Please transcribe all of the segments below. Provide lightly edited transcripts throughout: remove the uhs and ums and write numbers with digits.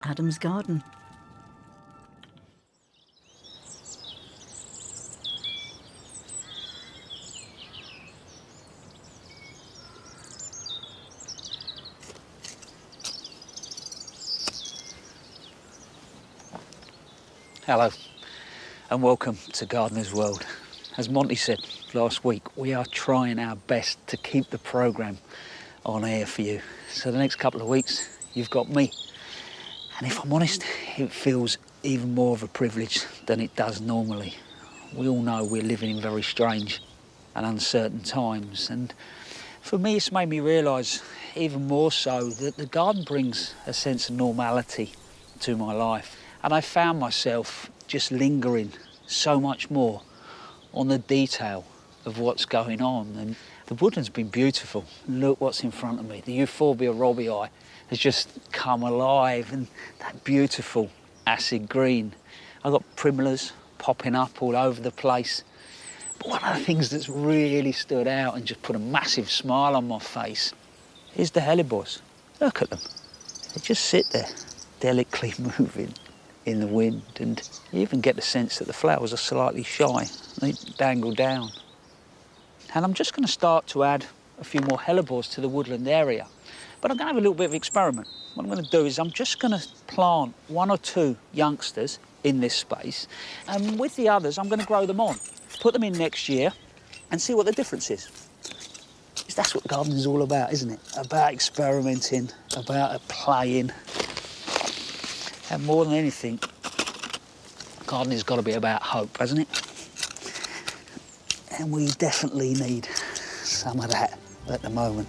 Adam's garden. Hello and welcome to Gardener's World. As Monty said last week, we are trying our best to keep the programme on air for you. So the next couple of weeks, you've got me. And if I'm honest, it feels even more of a privilege than it does normally. We all know we're living in very strange and uncertain times. And for me, it's made me realise even more so that the garden brings a sense of normality to my life. And I found myself just lingering so much more on the detail of what's going on. And the woodland's been beautiful. Look what's in front of me. The Euphorbia robii has just come alive, and that beautiful acid green. I've got primulas popping up all over the place. But one of the things that's really stood out and just put a massive smile on my face is the hellebores. Look at them. They just sit there, delicately moving in the wind, and you even get the sense that the flowers are slightly shy. They dangle down. And I'm just going to start to add a few more hellebores to the woodland area. But I'm going to have a little bit of an experiment. What I'm going to do is I'm just going to plant 1 or 2 youngsters in this space, and with the others I'm going to grow them on, put them in next year and see what the difference is. Because that's what gardening is all about, isn't it? About experimenting, about playing. And more than anything, gardening's got to be about hope, hasn't it? And we definitely need some of that at the moment.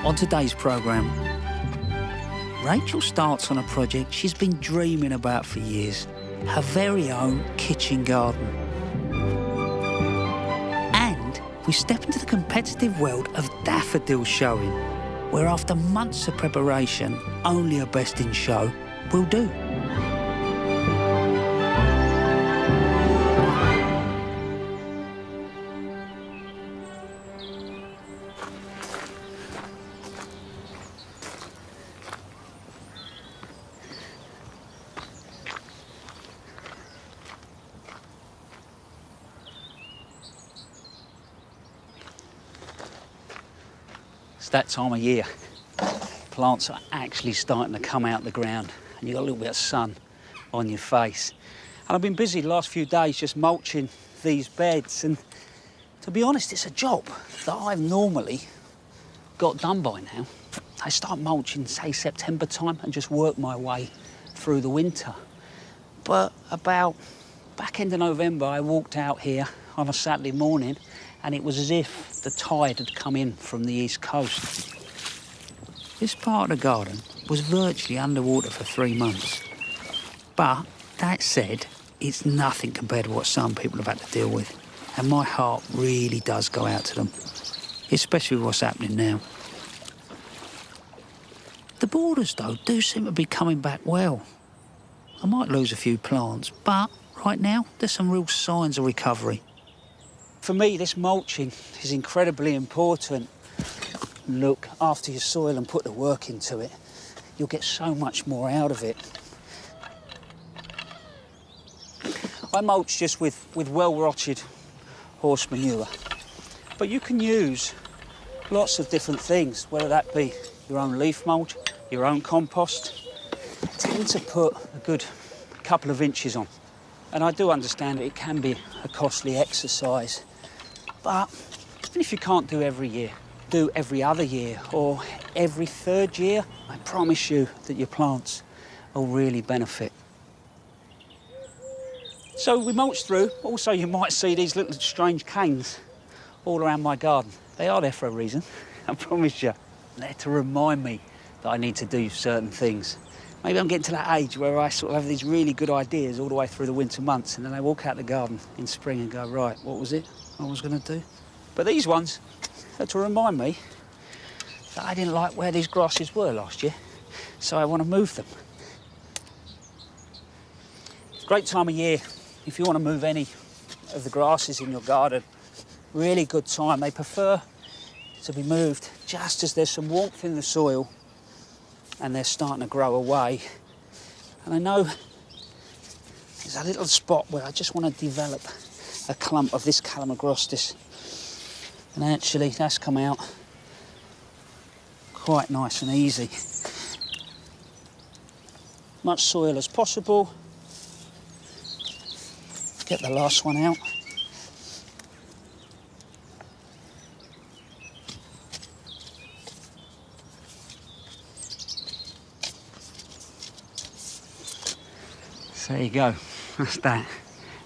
On today's programme, Rachel starts on a project she's been dreaming about for years, her very own kitchen garden. And we step into the competitive world of daffodil showing, where after months of preparation, only a best in show will do. It's that time of year. Plants are actually starting to come out the ground, and you've got a little bit of sun on your face. And I've been busy the last few days just mulching these beds, and to be honest, it's a job that I've normally got done by now. I start mulching, say, September time, and just work my way through the winter. But about back end of November, I walked out here on a Saturday morning, and it was as if the tide had come in from the east coast. This part of the garden was virtually underwater for 3 months. But that said, it's nothing compared to what some people have had to deal with. And my heart really does go out to them, especially with what's happening now. The borders, though, do seem to be coming back well. I might lose a few plants, but right now, there's some real signs of recovery. For me, this mulching is incredibly important. Look after your soil and put the work into it, you'll get so much more out of it. I mulch just with well-rotted horse manure, but you can use lots of different things, whether that be your own leaf mulch, your own compost. I tend to put a good couple of inches on, and I do understand that it can be a costly exercise, but even if you can't do every year, do every other year or every 3rd year, I promise you that your plants will really benefit. So we mulch through. Also, you might see these little strange canes all around my garden. They are there for a reason, I promise you. They're to remind me that I need to do certain things. Maybe I'm getting to that age where I sort of have these really good ideas all the way through the winter months, and then I walk out the garden in spring and go, right, what was it I was going to do? But these ones are to remind me that I didn't like where these grasses were last year, so I want to move them. Great time of year if you want to move any of the grasses in your garden. Really good time. They prefer to be moved just as there's some warmth in the soil and they're starting to grow away. And I know there's a little spot where I just want to develop a clump of this calamagrostis. And actually that's come out quite nice and easy. Much soil as possible. Get the last one out. So there you go, that's that.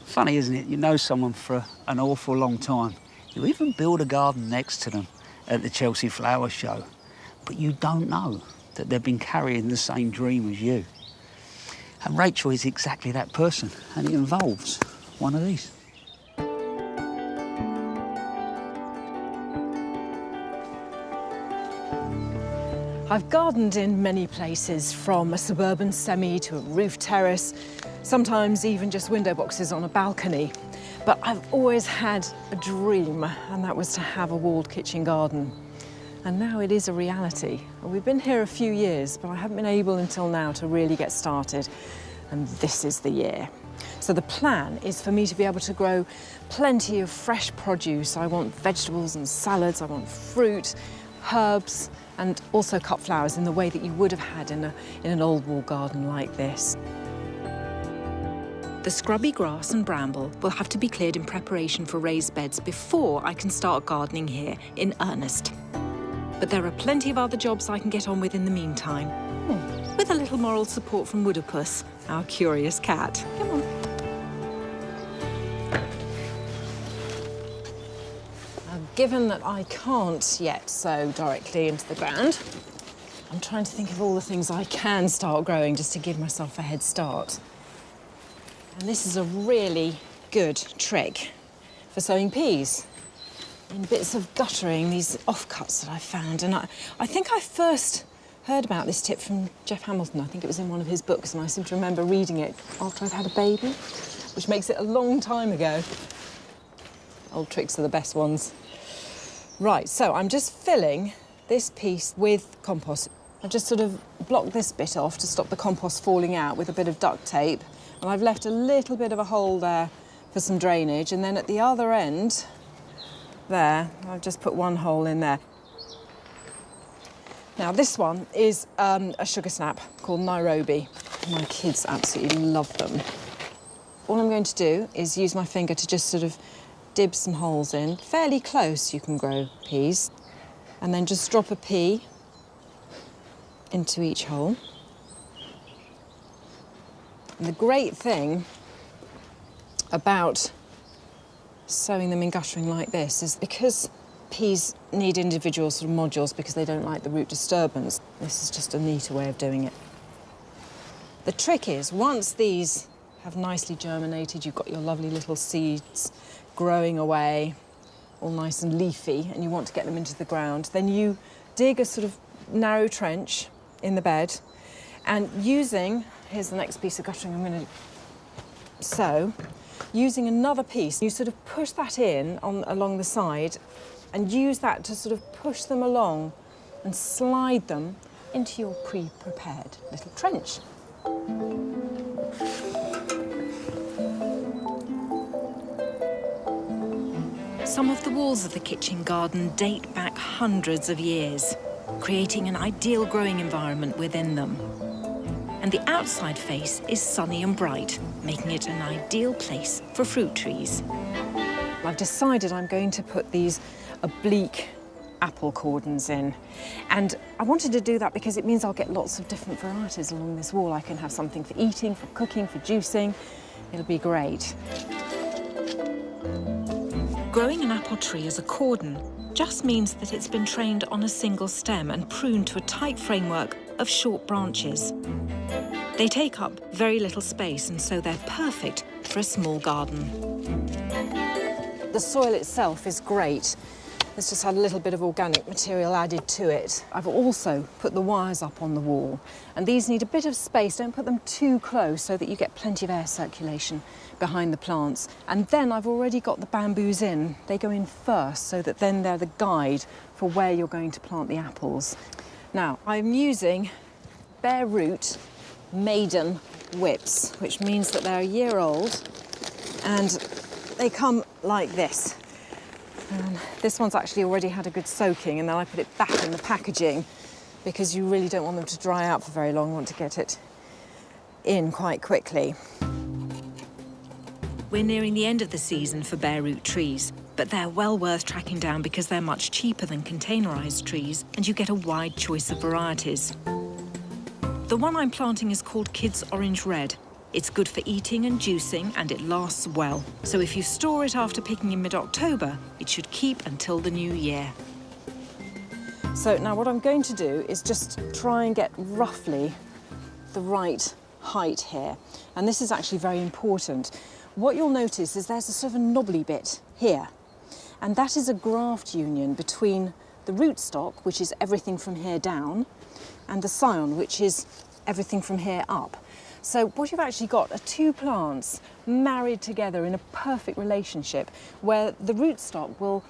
Funny, isn't it? You know someone for an awful long time. You even build a garden next to them at the Chelsea Flower Show, but you don't know that they've been carrying the same dream as you. And Rachel is exactly that person, and it involves one of these. I've gardened in many places, from a suburban semi to a roof terrace, sometimes even just window boxes on a balcony. But I've always had a dream, and that was to have a walled kitchen garden. And now it is a reality. We've been here a few years, but I haven't been able until now to really get started. And this is the year. So the plan is for me to be able to grow plenty of fresh produce. I want vegetables and salads, I want fruit, herbs, and also cut flowers in the way that you would have had in an old wall garden like this. The scrubby grass and bramble will have to be cleared in preparation for raised beds before I can start gardening here in earnest. But there are plenty of other jobs I can get on with in the meantime. With a little moral support from Woodopus, our curious cat. Come on. Now, given that I can't yet sow directly into the ground, I'm trying to think of all the things I can start growing just to give myself a head start. And this is a really good trick for sowing peas. In bits of guttering, these offcuts that I found. And I think I first heard about this tip from Jeff Hamilton. I think it was in one of his books, and I seem to remember reading it after I'd had a baby, which makes it a long time ago. Old tricks are the best ones. Right, so I'm just filling this piece with compost. I've just sort of blocked this bit off to stop the compost falling out with a bit of duct tape. And I've left a little bit of a hole there for some drainage. And then at the other end, there, I've just put one hole in there. Now, this one is a sugar snap called Nairobi. My kids absolutely love them. All I'm going to do is use my finger to just sort of dib some holes in. Fairly close, you can grow peas. And then just drop a pea into each hole. And the great thing about sowing them in guttering like this is because peas need individual sort of modules because they don't like the root disturbance. This is just a neater way of doing it. The trick is, once these have nicely germinated, you've got your lovely little seeds growing away, all nice and leafy, and you want to get them into the ground, then you dig a sort of narrow trench in the bed, and using, here's the next piece of guttering I'm going to sow, using another piece, you sort of push that in along the side and use that to sort of push them along and slide them into your pre-prepared little trench. Some of the walls of the kitchen garden date back hundreds of years, creating an ideal growing environment within them. And the outside face is sunny and bright, making it an ideal place for fruit trees. I've decided I'm going to put these oblique apple cordons in. And I wanted to do that because it means I'll get lots of different varieties along this wall. I can have something for eating, for cooking, for juicing. It'll be great. Growing an apple tree as a cordon just means that it's been trained on a single stem and pruned to a tight framework of short branches. They take up very little space, and so they're perfect for a small garden. The soil itself is great. It's just had a little bit of organic material added to it. I've also put the wires up on the wall, and these need a bit of space. Don't put them too close so that you get plenty of air circulation behind the plants. And then I've already got the bamboos in. They go in first so that then they're the guide for where you're going to plant the apples. Now, I'm using bare root maiden whips, which means that they're a year old, and they come like this. And this one's actually already had a good soaking, and then I put it back in the packaging because you really don't want them to dry out for very long. You want to get it in quite quickly. We're nearing the end of the season for bare root trees, but they're well worth tracking down because they're much cheaper than containerised trees, and you get a wide choice of varieties. The one I'm planting is called Kids Orange Red. It's good for eating and juicing, and it lasts well. So if you store it after picking in mid-October, it should keep until the new year. So now what I'm going to do is just try and get roughly the right height here. And this is actually very important. What you'll notice is there's a sort of a knobbly bit here. And that is a graft union between the rootstock, which is everything from here down, and the scion, which is everything from here up. So what you've actually got are two plants married together in a perfect relationship where the rootstock will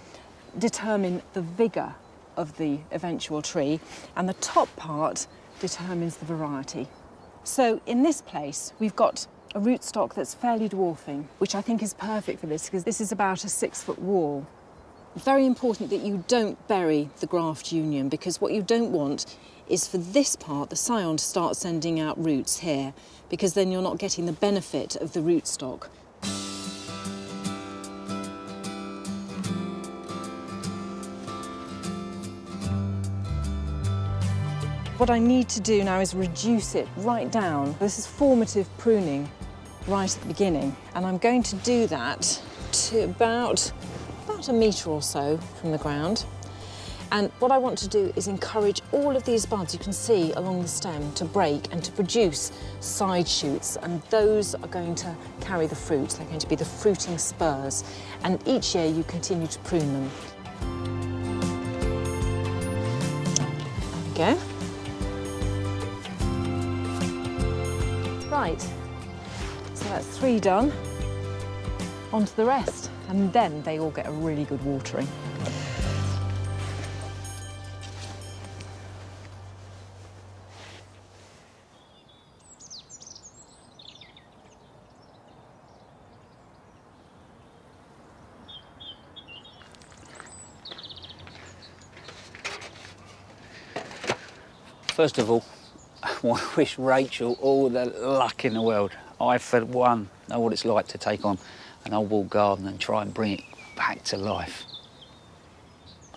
determine the vigour of the eventual tree, and the top part determines the variety. So in this place, we've got a rootstock that's fairly dwarfing, which I think is perfect for this because this is about a 6-foot wall. Very important that you don't bury the graft union, because what you don't want is for this part, the scion, to start sending out roots here, because then you're not getting the benefit of the rootstock. What I need to do now is reduce it right down. This is formative pruning right at the beginning, and I'm going to do that to about a metre or so from the ground. And what I want to do is encourage all of these buds you can see along the stem to break and to produce side shoots, and those are going to carry the fruit. They're going to be the fruiting spurs, and each year you continue to prune them. There we go. Right, so that's 3 done. On to the rest, and then they all get a really good watering. First of all, I want to wish Rachel all the luck in the world. I, for one, know what it's like to take on an old walled garden and try and bring it back to life.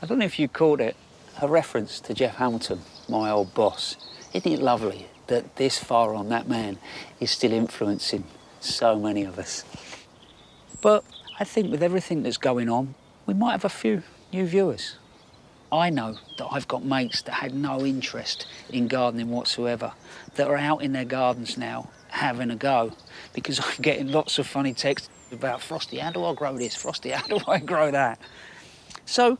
I don't know if you caught it, a reference to Jeff Hamilton, my old boss. Isn't it lovely that this far on, that man is still influencing so many of us? But I think with everything that's going on, we might have a few new viewers. I know that I've got mates that had no interest in gardening whatsoever, that are out in their gardens now having a go, because I'm getting lots of funny texts about, Frosty, how do I grow this? Frosty, how do I grow that? So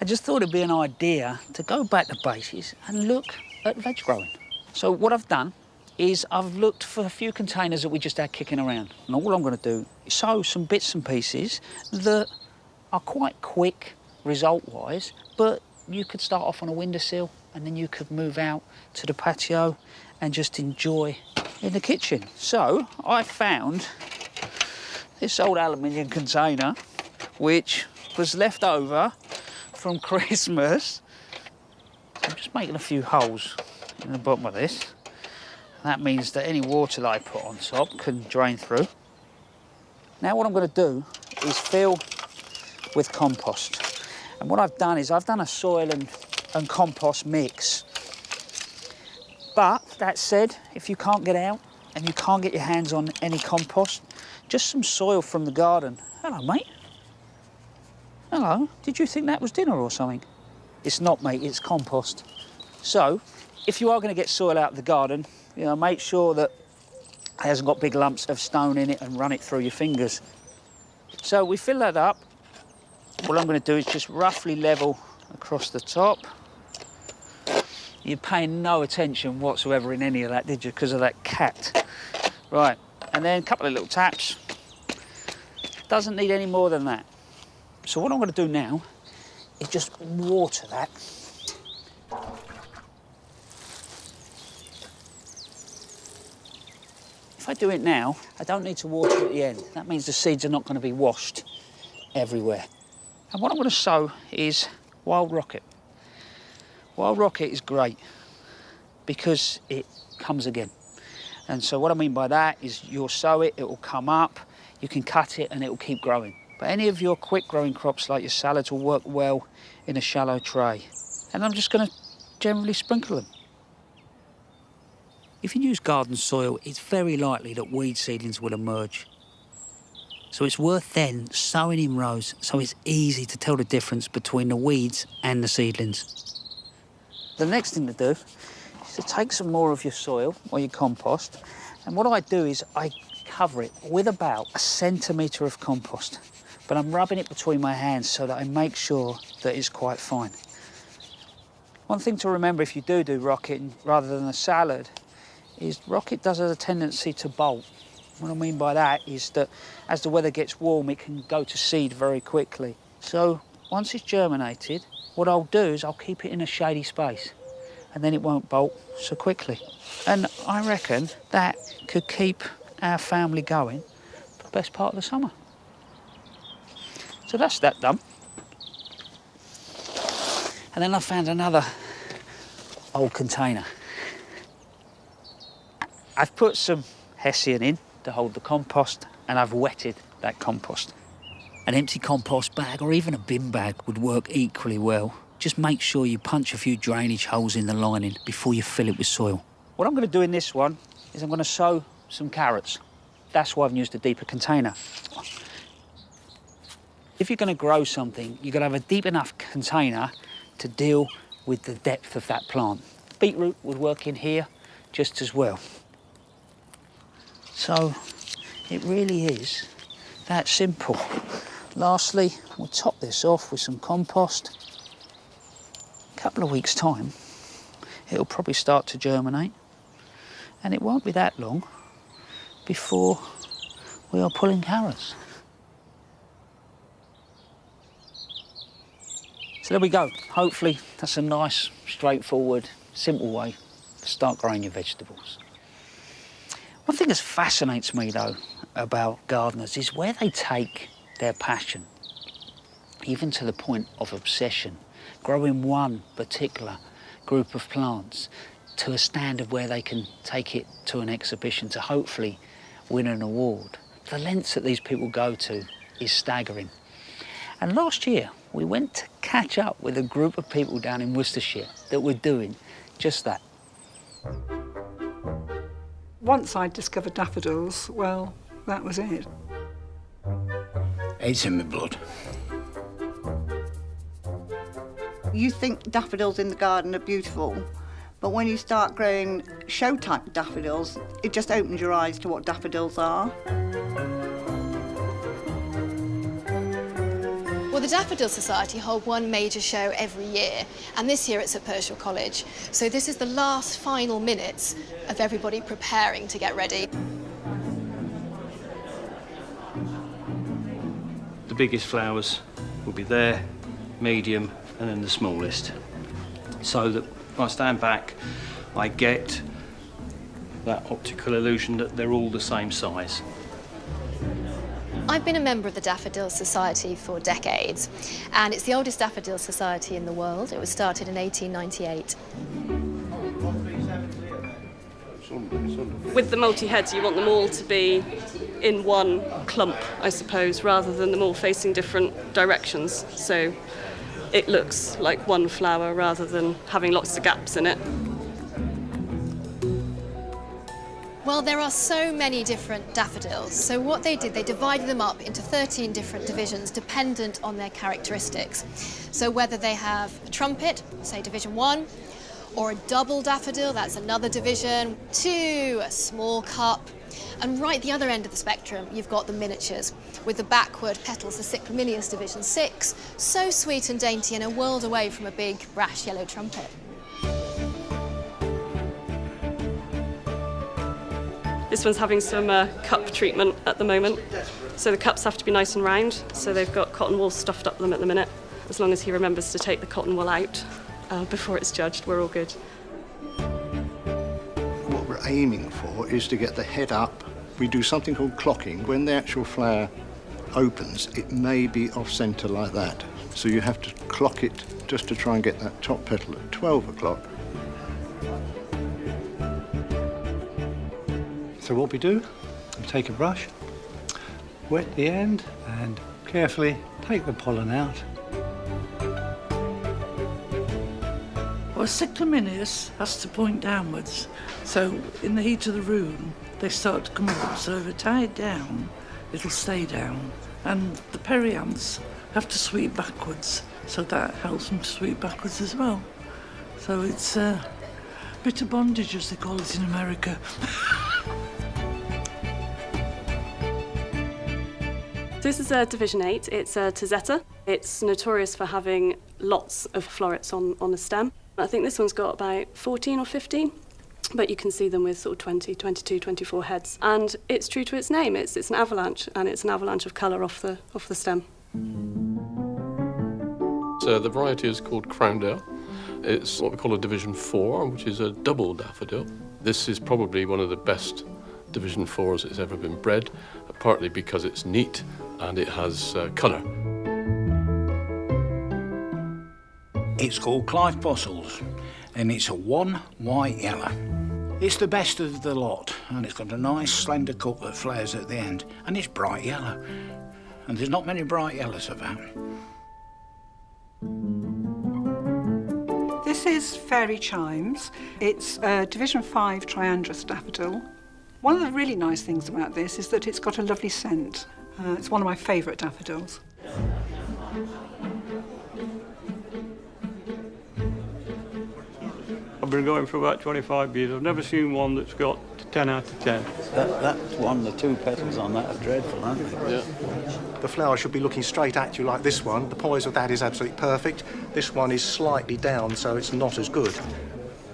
I just thought it'd be an idea to go back to basics and look at veg growing. So what I've done is I've looked for a few containers that we just had kicking around, and all I'm going to do is sow some bits and pieces that are quite quick result-wise, but you could start off on a windowsill and then you could move out to the patio and just enjoy in the kitchen. So I found this old aluminium container, which was left over from Christmas. I'm just making a few holes in the bottom of this. That means that any water that I put on top can drain through. Now what I'm going to do is fill with compost. And what I've done is I've done a soil and compost mix. But that said, if you can't get out and you can't get your hands on any compost, just some soil from the garden. Hello, mate. Hello. Did you think that was dinner or something? It's not, mate, it's compost. So, if you are going to get soil out of the garden, you know, make sure that it hasn't got big lumps of stone in it and run it through your fingers. So we fill that up. What I'm going to do is just roughly level across the top. You're paying no attention whatsoever in any of that, did you, because of that cat? Right, and then a couple of little taps. Doesn't need any more than that. So what I'm going to do now is just water that. if I do it now, I don't need to water at the end. That means the seeds are not going to be washed everywhere. And what I'm going to sow is wild rocket. Wild rocket is great because it comes again. And so what I mean by that is you'll sow it, it will come up, you can cut it and it will keep growing. But any of your quick growing crops like your salads will work well in a shallow tray. And I'm just going to generally sprinkle them. If you use garden soil, it's very likely that weed seedlings will emerge. So it's worth then sowing in rows so it's easy to tell the difference between the weeds and the seedlings. The next thing to do is to take some more of your soil or your compost, and what I do is I cover it with about 1 centimetre of compost, but I'm rubbing it between my hands so that I make sure that it's quite fine. One thing to remember if you do rocket rather than a salad is rocket does have a tendency to bolt. What I mean by that is that as the weather gets warm, it can go to seed very quickly. So once it's germinated, what I'll do is I'll keep it in a shady space and then it won't bolt so quickly. And I reckon that could keep our family going for the best part of the summer. So that's that done. And then I found another old container. I've put some hessian in to hold the compost, and I've wetted that compost. An empty compost bag or even a bin bag would work equally well. Just make sure you punch a few drainage holes in the lining before you fill it with soil. What I'm going to do in this one is I'm going to sow some carrots. That's why I've used a deeper container. If you're going to grow something, you've got to have a deep enough container to deal with the depth of that plant. Beetroot would work in here just as well. So it really is that simple. Lastly, we'll top this off with some compost. A couple of weeks' time, it'll probably start to germinate, and it won't be that long before we are pulling carrots. So there we go. Hopefully that's a nice, straightforward, simple way to start growing your vegetables. One thing that fascinates me, though, about gardeners is where they take their passion, even to the point of obsession, growing one particular group of plants to a standard where they can take it to an exhibition to hopefully win an award. The lengths that these people go to is staggering. And last year, we went to catch up with a group of people down in Worcestershire that were doing just that. Once I discovered daffodils, well, that was it. It's in my blood. You think daffodils in the garden are beautiful, but when you start growing show-type daffodils, it just opens your eyes to what daffodils are. Well, the Daffodil Society hold one major show every year, and this year it's at Pershore College. So this is the last final minutes of everybody preparing to get ready. The biggest flowers will be there, medium, and then the smallest. So that when I stand back, I get that optical illusion that they're all the same size. I've been a member of the Daffodil Society for decades, and it's the oldest daffodil society in the world. It was started in 1898. With the multi-heads, you want them all to be in one clump, I suppose, rather than them all facing different directions. So it looks like one flower rather than having lots of gaps in it. Well, there are so many different daffodils. So what they did, they divided them up into 13 different divisions dependent on their characteristics. So whether they have a trumpet, say division 1, or a double daffodil, that's another division, 2, a small cup, and right at the other end of the spectrum, you've got the miniatures, with the backward petals, the cyclaminius division 6, so sweet and dainty and a world away from a big, brash yellow trumpet. This one's having some cup treatment at the moment. So the cups have to be nice and round, so they've got cotton wool stuffed up them at the minute. As long as he remembers to take the cotton wool out before it's judged, we're all good. What we're aiming for is to get the head up We do something called clocking. When the actual flower opens, it may be off-centre like that. So you have to clock it just to try and get that top petal at 12 o'clock. So what we do, we take a brush, wet the end, and carefully take the pollen out. Well, cyclaminius has to point downwards. So in the heat of the room, they start to come up. So if I tie it down, it'll stay down. And the perianths have to sweep backwards, so that helps them to sweep backwards as well. So it's a bit of bondage, as they call it in America. This is a Division 8. It's a Tazetta. It's notorious for having lots of florets on a stem. I think this one's got about 14 or 15, but you can see them with sort of 20, 22, 24 heads. And it's true to its name. It's an avalanche, and it's an avalanche of colour off the stem. So the variety is called Crowndale. It's what we call a Division 4, which is a double daffodil. This is probably one of the best Division 4s that's ever been bred, partly because it's neat and it has colour. It's called Clive Fossils, and it's a 1 white yellow. It's the best of the lot, and it's got a nice slender cup that flares at the end, and it's bright yellow. And there's not many bright yellows about. This is Fairy Chimes. It's a Division 5 triandrous daffodil. One of the really nice things about this is that it's got a lovely scent. It's one of my favourite daffodils. I've been going for about 25 years. I've never seen one that's got 10 out of 10. That one, the two petals on that are dreadful, aren't they? Yeah. The flower should be looking straight at you like this one. The poise of that is absolutely perfect. This one is slightly down, so it's not as good.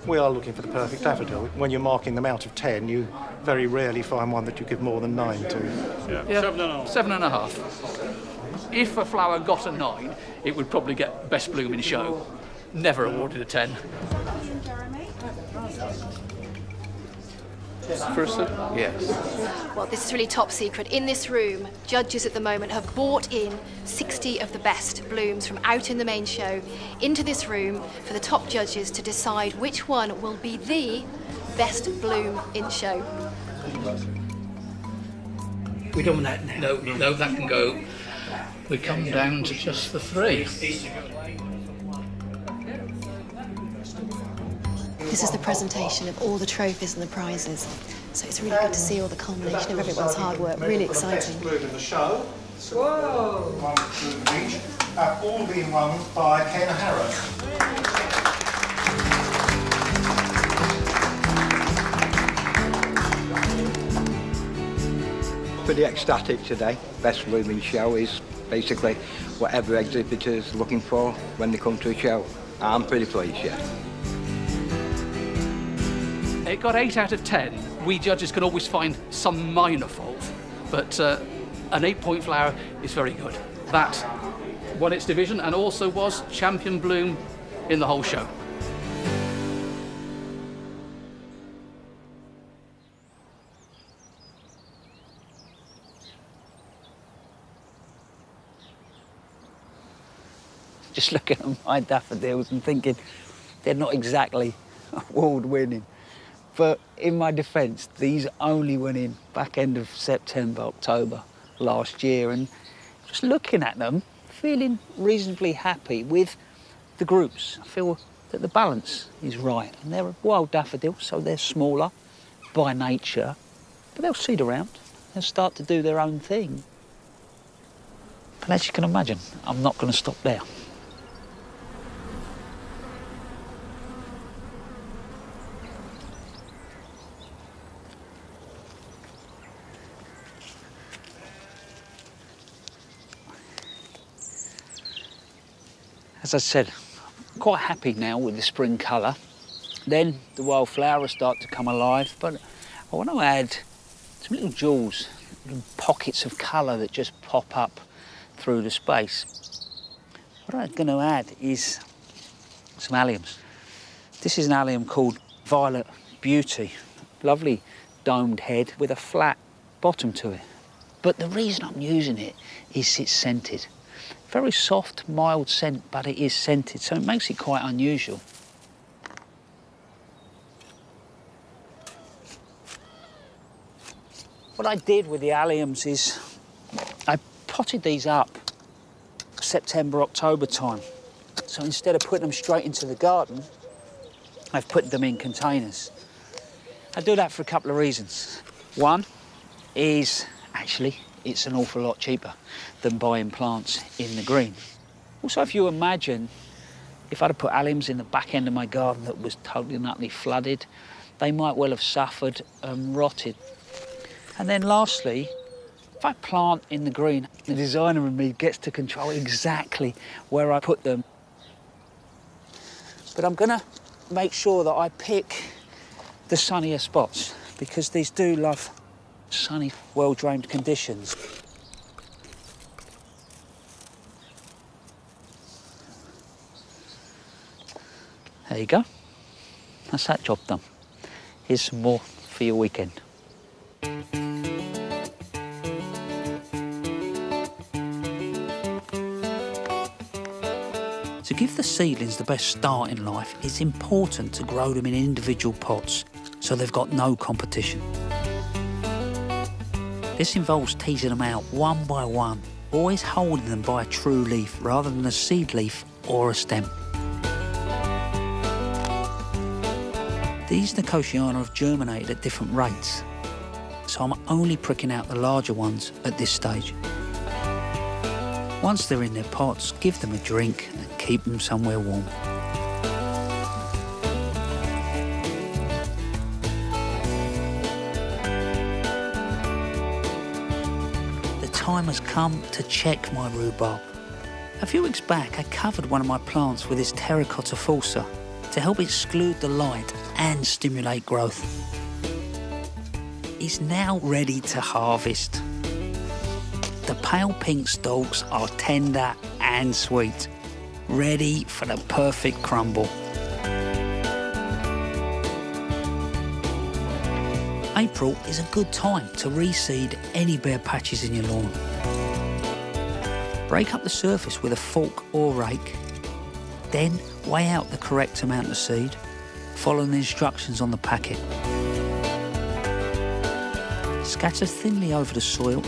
We are looking for the perfect daffodil. When you're marking them out of 10, you very rarely find one that you give more than 9 to. Yeah. 7.5. 7.5. If a flower got a 9, it would probably get best bloom in show. Never awarded a 10. Yes. Well, this is really top secret. In this room, judges at the moment have brought in 60 of the best blooms from out in the main show into this room for the top judges to decide which one will be the best bloom in show. We don't want that now. No, that can go. We come down to just the 3. This is the presentation of all the trophies and the prizes. So it's really good to see all the culmination of everyone's hard work. Really exciting. Bloom in the show. Whoa! One bloom each. All being won by Ken Harrow. Pretty ecstatic today. Best blooming show is basically whatever exhibitor's looking for when they come to a show. I'm pretty pleased, yeah. It got 8 out of 10. We judges can always find some minor fault, but an 8-point flower is very good. That won its division and also was champion bloom in the whole show. Just looking at my daffodils and thinking they're not exactly award-winning. But in my defence, these only went in back end of September, October last year, and just looking at them, feeling reasonably happy with the groups. I feel that the balance is right. And they're wild daffodils, so they're smaller by nature, but they'll seed around and start to do their own thing. And as you can imagine, I'm not going to stop there. As I said, I'm quite happy now with the spring colour. Then the wildflowers start to come alive, but I want to add some little jewels, little pockets of colour that just pop up through the space. What I'm going to add is some alliums. This is an allium called Violet Beauty. Lovely domed head with a flat bottom to it. But the reason I'm using it is it's scented. Very soft, mild scent, but it is scented, so it makes it quite unusual. What I did with the alliums is I potted these up September, October time. So instead of putting them straight into the garden, I've put them in containers. I do that for a couple of reasons. One is, actually, it's an awful lot cheaper than buying plants in the green. Also, if you imagine, if I'd have put alliums in the back end of my garden that was totally and utterly flooded, they might well have suffered and rotted. And then lastly, if I plant in the green, the designer in me gets to control exactly where I put them. But I'm gonna make sure that I pick the sunnier spots, because these do love sunny, well-drained conditions. There you go. That's that job done. Here's some more for your weekend. To give the seedlings the best start in life, it's important to grow them in individual pots so they've got no competition. This involves teasing them out one by one, always holding them by a true leaf rather than a seed leaf or a stem. These Nicotiana have germinated at different rates, so I'm only pricking out the larger ones at this stage. Once they're in their pots, give them a drink and keep them somewhere warm. The time has come to check my rhubarb. A few weeks back, I covered one of my plants with this terracotta fulsa to help exclude the light and stimulate growth. It's now ready to harvest. The pale pink stalks are tender and sweet, ready for the perfect crumble. April is a good time to reseed any bare patches in your lawn. Break up the surface with a fork or rake, then weigh out the correct amount of seed, following the instructions on the packet. Scatter thinly over the soil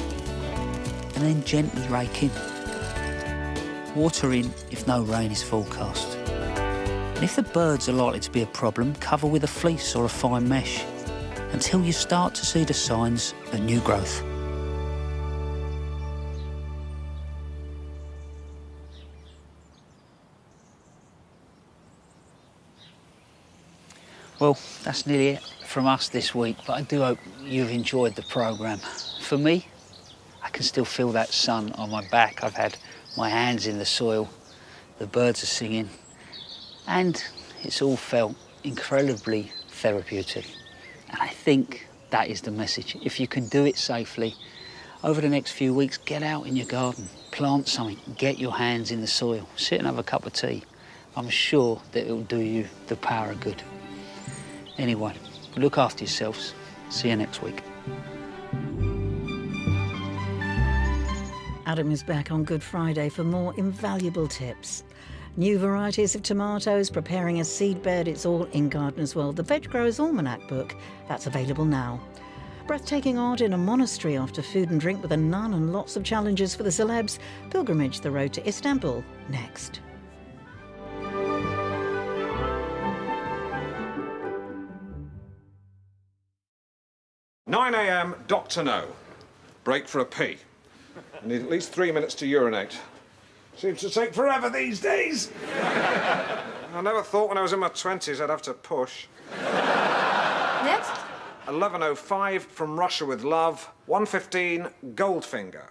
and then gently rake in. Water in if no rain is forecast. And if the birds are likely to be a problem, cover with a fleece or a fine mesh until you start to see the signs of new growth. Well, that's nearly it from us this week, but I do hope you've enjoyed the programme. For me, I can still feel that sun on my back. I've had my hands in the soil, the birds are singing, and it's all felt incredibly therapeutic. And I think that is the message. If you can do it safely, over the next few weeks, get out in your garden, plant something, get your hands in the soil, sit and have a cup of tea. I'm sure that it will do you the power of good. Anyway, look after yourselves. See you next week. Adam is back on Good Friday for more invaluable tips. New varieties of tomatoes, preparing a seed bed, it's all in Gardener's World. The Veg Growers Almanac book, that's available now. Breathtaking art in a monastery after food and drink with a nun and lots of challenges for the celebs. Pilgrimage, the road to Istanbul, next. 9 a.m, Dr. No. Break for a pee. I need at least 3 minutes to urinate. Seems to take forever these days. I never thought when I was in my 20s I'd have to push. Next. 11:05 from Russia with love. 1:15 Goldfinger.